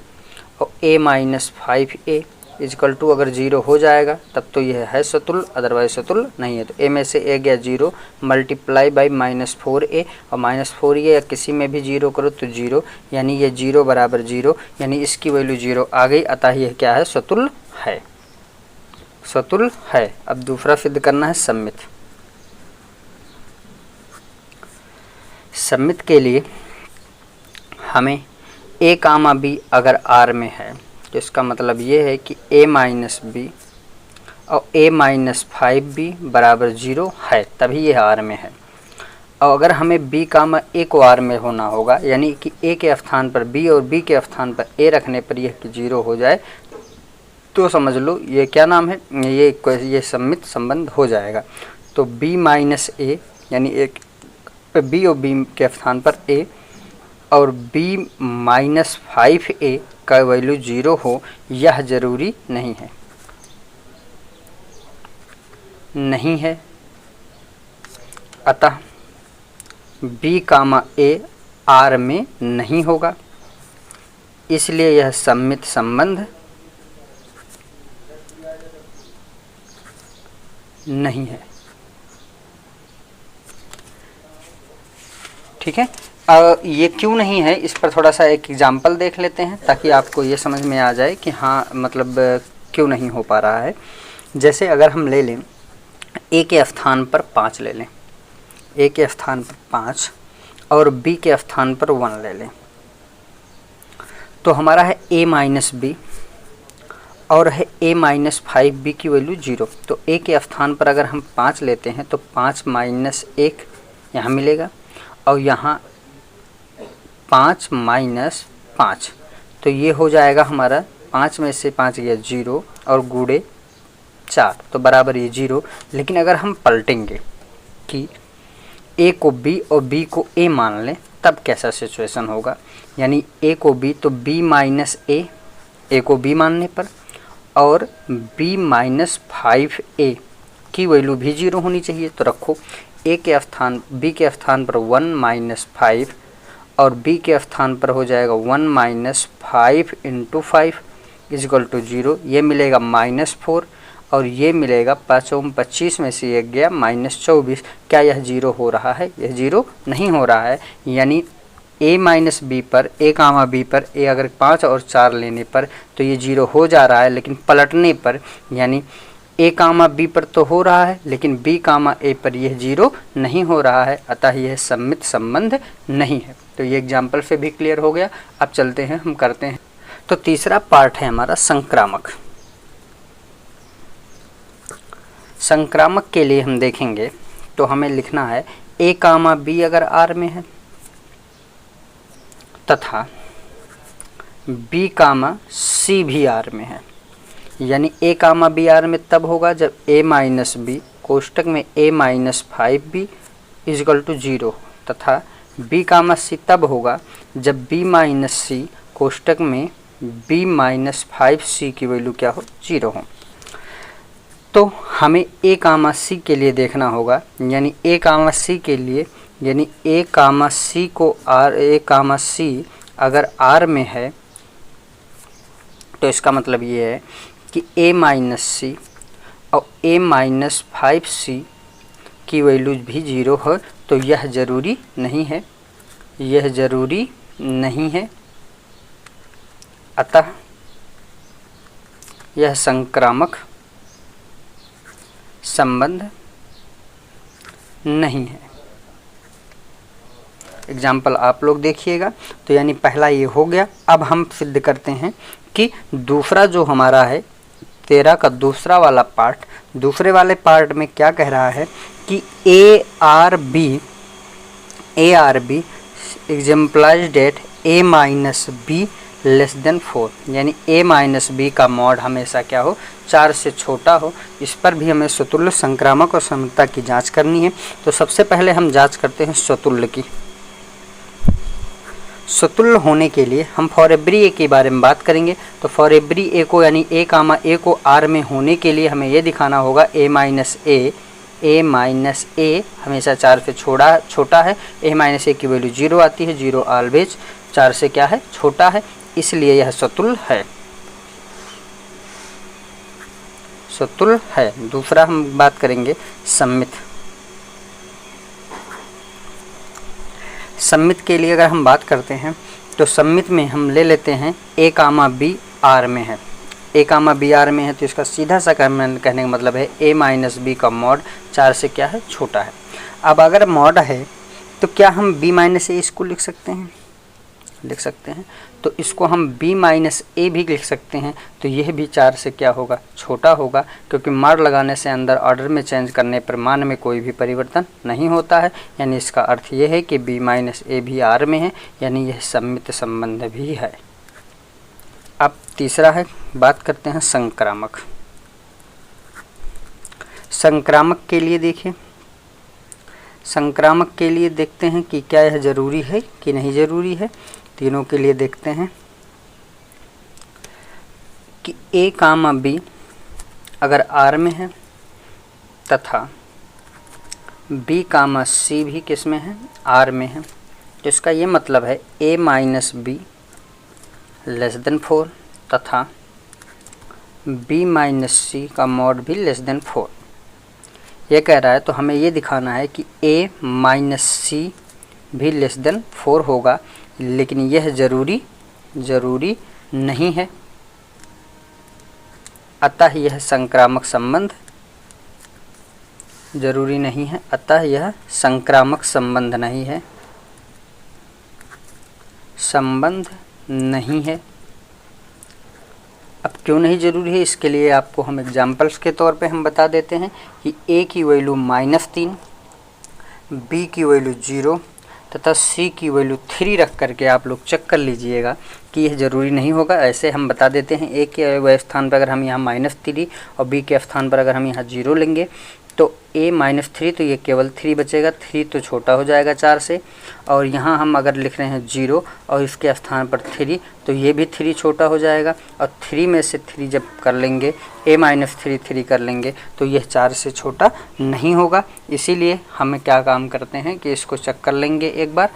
और A minus 5a is equal to अगर 0 हो जाएगा तब तो यह है सतुल्य, अदरवाइज सतुल्य नहीं है। तो ए में से ए गया 0 मल्टीप्लाई बाई -4a और -4a या किसी में भी 0 करो तो 0, यानी ये 0 बराबर 0, यानी इसकी वैल्यू 0 आ गई। अतः यह क्या है? सतुल्य है, सतुल्य है। अब दूसरा सिद्ध करना है सम्मित। सम्मित के लिए हमें ए कामा बी अगर आर में है तो इसका मतलब ये है कि a माइनस बी और a माइनस 5b बराबर 0 है, तभी यह आर में है। और अगर हमें b कामा a को आर में होना होगा, यानी कि a के स्थान पर b और b के स्थान पर a रखने पर यह 0 हो जाए, तो समझ लो ये क्या नाम है? ये सम्मित संबंध हो जाएगा। तो b माइनस a यानी एक b और b के स्थान पर a और b माइनस 5a का वैल्यू 0 हो, यह जरूरी नहीं है, नहीं है। अतः b कामा a आर में नहीं होगा, इसलिए यह सम्मित संबंध नहीं है। ठीक है। ये क्यों नहीं है, इस पर थोड़ा सा एक एग्जाम्पल देख लेते हैं ताकि आपको ये समझ में आ जाए कि हाँ मतलब क्यों नहीं हो पा रहा है। जैसे अगर हम ले लें ए के स्थान पर 5 ले लें, ए के स्थान पर 5 और बी के स्थान पर 1 ले लें, तो हमारा है ए माइनस बी और है ए माइनस 5b की वैल्यू 0। तो ए के स्थान पर अगर हम 5 लेते हैं तो 5 माइनस 1 यहाँ मिलेगा और यहाँ 5 माइनस 5, तो ये हो जाएगा हमारा 5 में से 5 गया 0 और गुणे 4, तो बराबर ये 0। लेकिन अगर हम पलटेंगे कि a को b और b को a मान लें तब कैसा सिचुएशन होगा, यानी a को b तो b माइनस a को b मानने पर और b माइनस 5a की वैल्यू भी 0 होनी चाहिए। तो रखो बी के स्थान पर 1 - 5 और बी के स्थान पर हो जाएगा 1 - 5 × 5 = 0। ये मिलेगा -4 और ये मिलेगा 5 × 25 में से 1 गया -24। क्या यह 0 हो रहा है? यह 0 नहीं हो रहा है। यानी a - b पर a अगर 5 और 4 लेने पर तो ये 0 हो जा रहा है, लेकिन पलटने पर यानी a, b पर तो हो रहा है, लेकिन b, a पर यह 0 नहीं हो रहा है। अतः यह सम्मित संबंध नहीं है। तो ये एग्जाम्पल से भी क्लियर हो गया। अब चलते हैं, हम करते हैं। तो तीसरा पार्ट है हमारा संक्रामक। संक्रामक के लिए हम देखेंगे तो हमें लिखना है a, b अगर R में है तथा b, c भी R में है। यानी a, b R में तब होगा जब a - b कोष्टक में a - 5b = 0 तथा b, c तब होगा जब b - c कोष्टक में b - 5c की वैल्यू क्या हो? 0 हो। तो हमें a, c के लिए देखना होगा। यानी a, c के लिए यानी a, c को a, c अगर R में है तो इसका मतलब ये है कि a - c और a - 5c की वैल्यू भी 0 हो। तो यह ज़रूरी नहीं है, यह ज़रूरी नहीं है। अतः यह संक्रामक संबंध नहीं है। एग्जाम्पल आप लोग देखिएगा। तो यानी पहला ये हो गया। अब हम सिद्ध करते हैं कि दूसरा जो हमारा है 13 का दूसरा वाला पार्ट, दूसरे वाले पार्ट में क्या कह रहा है कि ARB एग्जाम्पलाइज डेट a - b <4। यानी a - b का मॉड हमेशा क्या हो? 4 से छोटा हो। इस पर भी हमें स्वतुल्य संक्रामक और समता की जांच करनी है। तो सबसे पहले हम जांच करते हैं स्वतुल्य की। स्वतुल्य होने के लिए हम फॉर एवरी ए के बारे में बात करेंगे। तो फॉर एवरी ए को यानी a, a को R में होने के लिए हमें ये दिखाना होगा a हमेशा 4 से छोटा है। a - a की वैल्यू 0 आती है। 0 ऑलवेज 4 से क्या है? छोटा है। इसलिए यह स्वतुल्य है, स्वतुल्य है। दूसरा हम बात करेंगे सम्मित। सम्मित के लिए अगर हम बात करते हैं तो सम्मित में हम ले लेते हैं a, b R में है। a, b R में है तो इसका सीधा सा कहने का मतलब है a - b का मॉड 4 से क्या है? छोटा है। अब अगर मॉड है तो क्या हम b - a इसको लिख सकते हैं? लिख सकते हैं। तो इसको हम b - a भी लिख सकते हैं। तो यह भी 4 से क्या होगा? छोटा होगा, क्योंकि मार लगाने से अंदर ऑर्डर में चेंज करने पर मान में कोई भी परिवर्तन नहीं होता है। यानी इसका अर्थ यह है कि b - a भी R में है, यानी यह सम्मित संबंध भी है। अब तीसरा है, बात करते हैं संक्रामक। संक्रामक के लिए देखिए, संक्रामक के लिए देखते हैं कि क्या यह ज़रूरी है कि नहीं ज़रूरी है। तीनों के लिए देखते हैं कि a, b अगर R में है तथा b, c भी किस में है? R में है। तो इसका ये मतलब है a - b <4 तथा b - c का मॉड भी <4। ये कह रहा है तो हमें ये दिखाना है कि a - c भी <4 होगा, लेकिन यह ज़रूरी नहीं है। अतः यह संक्रामक संबंध ज़रूरी नहीं है। अतः यह संक्रामक संबंध नहीं है, संबंध नहीं है। अब क्यों नहीं ज़रूरी है, इसके लिए आपको हम एग्जाम्पल्स के तौर पे हम बता देते हैं कि a की वैल्यू -3, b की वैल्यू 0 तथा c की वैल्यू 3 रख करके आप लोग चेक कर लीजिएगा कि यह ज़रूरी नहीं होगा। ऐसे हम बता देते हैं a के स्थान पर अगर हम यहाँ -3 और b के स्थान पर अगर हम यहाँ 0 लेंगे तो a-3 तो ये केवल 3 बचेगा, 3 तो छोटा हो जाएगा 4 से, और यहाँ हम अगर लिख रहे हैं 0 और इसके स्थान पर 3 तो ये भी 3 छोटा हो जाएगा, और 3 में से 3 जब कर लेंगे a-3 3 कर लेंगे तो यह 4 से छोटा नहीं होगा। इसीलिए हमें क्या काम करते हैं कि इसको चेक कर लेंगे एक बार।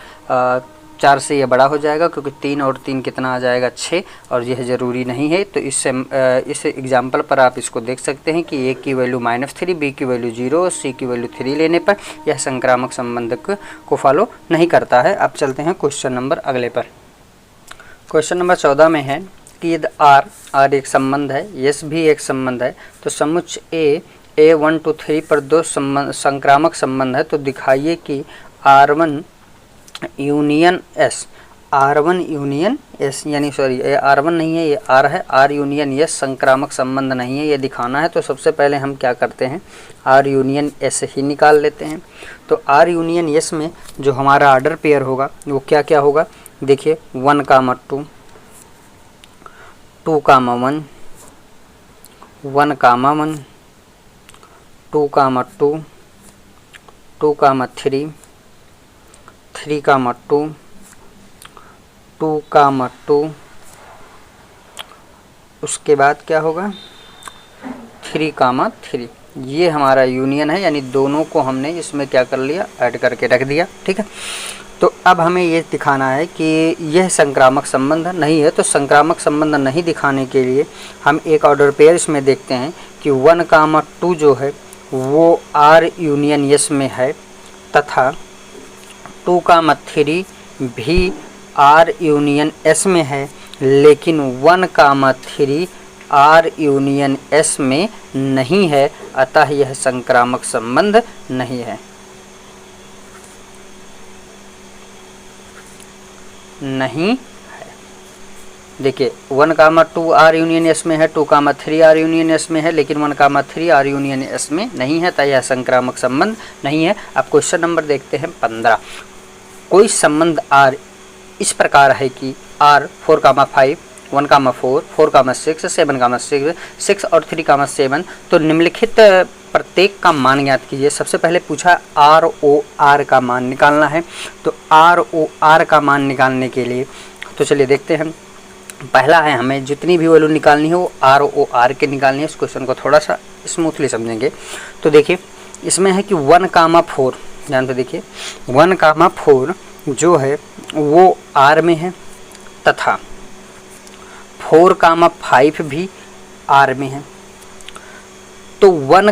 4 से ये बड़ा हो जाएगा क्योंकि 3 और 3 कितना आ जाएगा 6, और यह ज़रूरी नहीं है। तो इस एग्जाम्पल पर आप इसको देख सकते हैं कि a की वैल्यू -3, b की वैल्यू 0 और c की वैल्यू 3 लेने पर यह संक्रामक संबंध को फॉलो नहीं करता है। अब चलते हैं क्वेश्चन नंबर अगले पर। क्वेश्चन नंबर 14 में है कि यदि r एक संबंध है, s भी एक संबंध है, तो समुच्चय a1 to 3 पर दो संक्रामक संबंध है, तो दिखाइए कि r1 union s, r1 union s, यानी सॉरी ये r1 नहीं है, ये r है, r यूनियन s संक्रामक संबंध नहीं है, ये दिखाना है। तो सबसे पहले हम क्या करते हैं, r यूनियन s ही निकाल लेते हैं। तो r यूनियन s में जो हमारा ऑर्डर पेयर होगा वो क्या क्या होगा, देखिए 1, 2, 2, 1, 1, 1, 2, 2, 2, 3, 3, 2, 2, 2, उसके बाद क्या होगा 3, 3। ये हमारा यूनियन है, यानी दोनों को हमने इसमें क्या कर लिया, ऐड करके रख दिया। ठीक है, तो अब हमें ये दिखाना है कि यह संक्रामक संबंध नहीं है। तो संक्रामक संबंध नहीं दिखाने के लिए हम एक ऑर्डर पेयर इसमें देखते हैं कि 1, 2 जो है वो r यूनियन s में है, तथा 2, 3 भी r यूनियन s में है, लेकिन 1, 3 r यूनियन s में नहीं है, अतः यह संक्रामक संबंध नहीं है। नहीं है, देखिए 1, 2 r यूनियन s में है, 2, 3 r यूनियन s में है, लेकिन 1, 3 r यूनियन s में नहीं है, तो यह संक्रामक संबंध नहीं है। अब क्वेश्चन नंबर देखते हैं 15। कोई संबंध r इस प्रकार है कि r 4, 5, 1, 4, 4, 6, 7, 6 और 3, 7, तो निम्नलिखित प्रत्येक का मान ज्ञात कीजिए। सबसे पहले पूछा ROR का मान निकालना है, तो ROR का मान निकालने के लिए तो चलिए देखते हैं। पहला है हमें जितनी भी वैल्यू निकालनी है वो ROR के निकालनी है। इस क्वेश्चन को थोड़ा सा स्मूथली समझेंगे। तो देखिए इसमें है कि 1, 4, ध्यान से देखिए 1, 4 जो है वो R में है, तथा 4, 5 भी R में है। तो 1,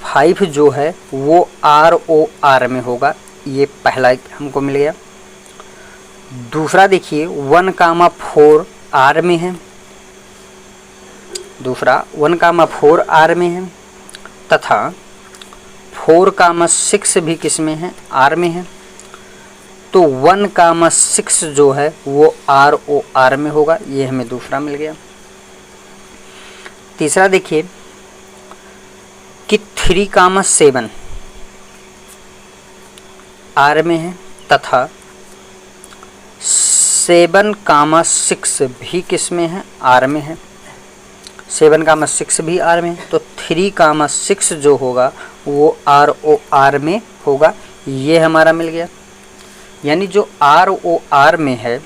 5 जो है वो ROR में होगा, ये पहला हमको मिल गया। दूसरा देखिए 1, 4 R में है, दूसरा 1, 4 R में है, तथा 4, 6 भी किस में है, R में है। तो 1, 6 जो है वो ROR में होगा, ये हमें दूसरा मिल गया। तीसरा देखिए कि 3, 7 R में है, तथा 7, 6 भी किस में है, R में है। 7, 6 भी R में है, तो 3, 6 जो होगा वो ROR में होगा, ये हमारा मिल गया। यानी जो ROR में है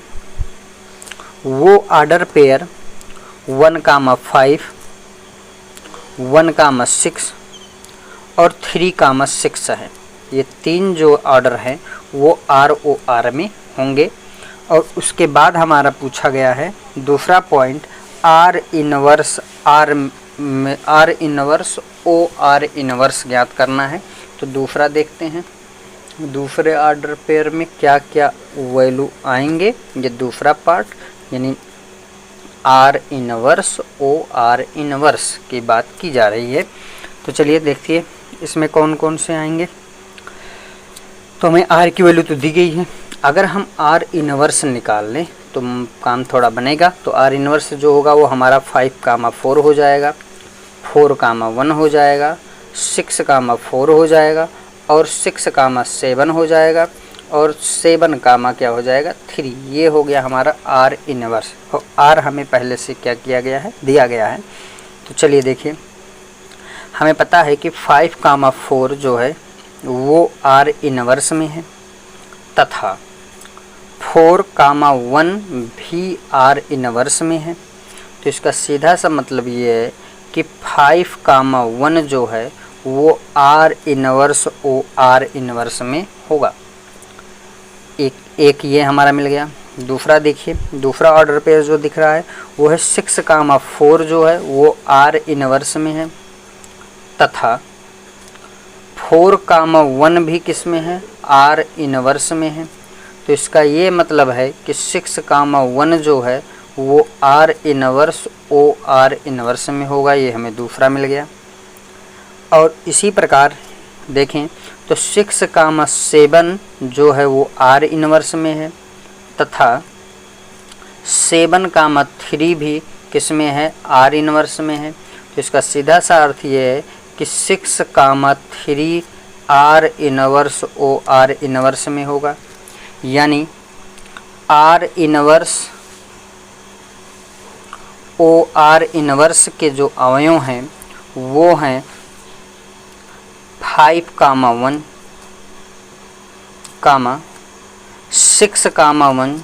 वो ऑर्डर पेयर 1, 5, 1, 6 और 3, 6 है। ये तीन जो ऑर्डर हैं वो ROR में होंगे। और उसके बाद हमारा पूछा गया है दूसरा point R inverse OR inverse ज्ञात करना है। तो दूसरा देखते हैं दूसरे ऑर्डर पेयर में क्या क्या वैल्यू आएंगे। ये दूसरा पार्ट यानी R इनवर्स OR इनवर्स की बात की जा रही है। तो चलिए देखिए इसमें कौन कौन से आएंगे। तो हमें R की वैल्यू तो दी गई है, अगर हम R इनवर्स निकाल लें तो काम थोड़ा बनेगा। तो R इनवर्स जो होगा वो हमारा 5, 4 हो जाएगा, 4, 1 हो जाएगा, 6, 4 हो जाएगा, और 6, 7 हो जाएगा, और 7 क्या हो जाएगा 3। ये हो गया हमारा R इनवर्स। और R हमें पहले से क्या किया गया है, दिया गया है। तो चलिए देखिए हमें पता है कि 5,4 जो है वो R इनवर्स में है तथा 4,1 भी R इनवर्स में है। तो इसका सीधा सा मतलब ये है कि 5,1 जो है वो R इनवर्स ओ R इनवर्स में होगा। एक ये हमारा मिल गया। दूसरा देखिए, दूसरा ऑर्डर पेयर जो दिख रहा है वो है 6,4 जो है वो R इनवर्स में है तथा 4,1 भी किस में है, R इनवर्स में है। तो इसका ये मतलब है कि 6,1 जो है वो R इनवर्स ओ R इनवर्स में होगा। ये हमें दूसरा मिल गया। और इसी प्रकार देखें तो 6,7 जो है वो R इनवर्स में है तथा 7,3 भी किस में है, R इनवर्स में है। तो इसका सीधा सा अर्थ ये है कि 6,3 R इनवर्स ओ R इनवर्स में होगा। यानी R इनवर्स ओ R इनवर्स के जो अवयव हैं वो हैं 5,1, 6,1,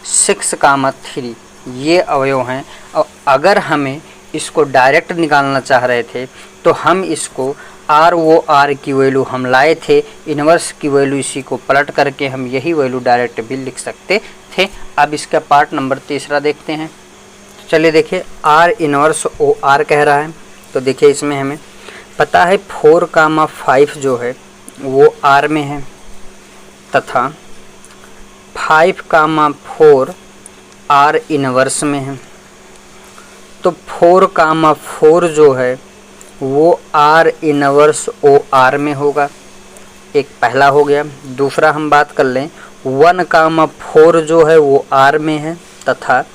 6,3 ये अवयव हैं। और अगर हमें इसको डायरेक्ट निकालना चाह रहे थे तो हम इसको R वो R की वैल्यू हम लाए थे, इन्वर्स की वैल्यू इसी को पलट करके हम यही वैल्यू डायरेक्ट भी लिख सकते थे। अब इसका पार्ट नंबर तीसरा देखते हैं। चलिए देखिए, R इन्वर्स ओ R कह रहा है। तो देखिए इसमें हमें पता है 4,5 जो है वो R में है तथा 5,4 R इनवर्स में है। तो 4,4 जो है वो R इनवर्स ओ R में होगा। एक पहला हो गया। दूसरा हम बात कर लें 1,4 जो है वो R में है तथा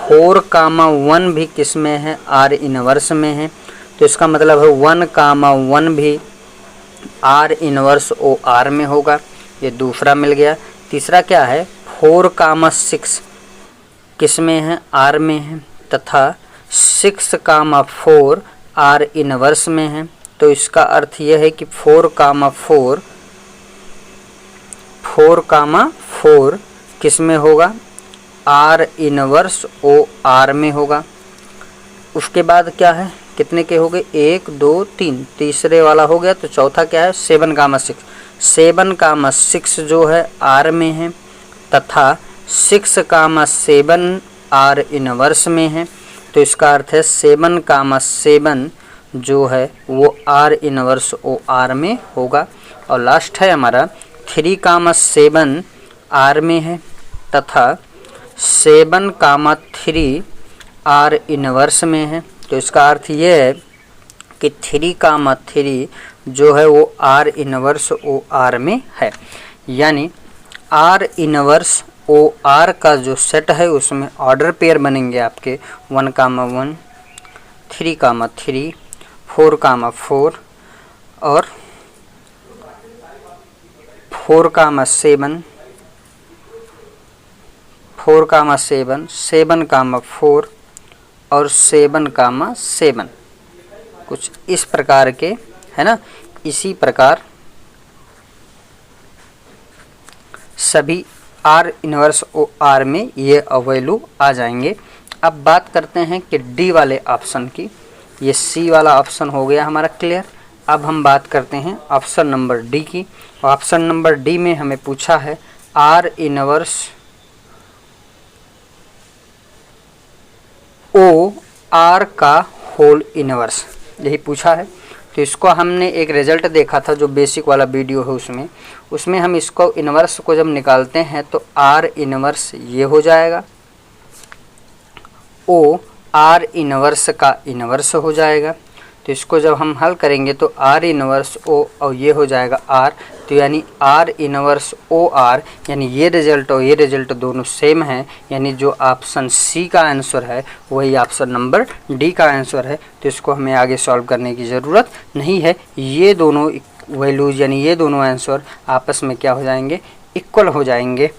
4,1 भी किस में है, R इनवर्स में है। तो इसका मतलब है 1,1 भी R इनवर्स ओ R में होगा। ये दूसरा मिल गया। तीसरा क्या है, 4,6 किस में है, R में है तथा 6,4 R इनवर्स में है। तो इसका अर्थ यह है कि 4,4 किस में होगा, R इनवर्स ओ R में होगा। उसके बाद क्या है, कितने के हो गए, 1 2 3, तीसरे वाला हो गया। तो चौथा क्या है, 7,6, 7,6 जो है R में है तथा 6,7 R इनवर्स में है। तो इसका अर्थ है 7,7 जो है वो R इनवर्स ओ R में होगा। और लास्ट है हमारा 3,7 R में है तथा 7,3 R इनवर्स में है। तो इसका अर्थ ये है कि 3,3 जो है वो R इनवर्स ओ R में है। यानी R इनवर्स ओ R का जो सेट है उसमें ऑर्डर पेयर बनेंगे आपके 1,1, 3,3, 4,4 और 4,7, 7,4 और 7,7 कुछ इस प्रकार के, है ना। इसी प्रकार सभी R इनवर्स ओ R में ये वैल्यू आ जाएंगे। अब बात करते हैं कि डी वाले ऑप्शन की। ये सी वाला ऑप्शन हो गया हमारा क्लियर। अब हम बात करते हैं ऑप्शन नंबर डी की। ऑप्शन नंबर डी में हमें पूछा है R इनवर्स ओ R का होल इनवर्स, यही पूछा है। तो इसको हमने एक रिजल्ट देखा था जो बेसिक वाला वीडियो है उसमें हम इसको इनवर्स को जब निकालते हैं तो R इनवर्स ये हो जाएगा, O R इनवर्स का इनवर्स हो जाएगा। तो इसको जब हम हल करेंगे तो R इनवर्स O और ये हो जाएगा R। तो यानी R इनवर्स ओ R, यानी ये रिजल्ट और ये रिजल्ट दोनों सेम हैं। यानी जो ऑप्शन सी का आंसर है वही ऑप्शन नंबर डी का आंसर है। तो इसको हमें आगे सॉल्व करने की ज़रूरत नहीं है। ये दोनों वैल्यूज यानी ये दोनों आंसर आपस में क्या हो जाएंगे, इक्वल हो जाएंगे।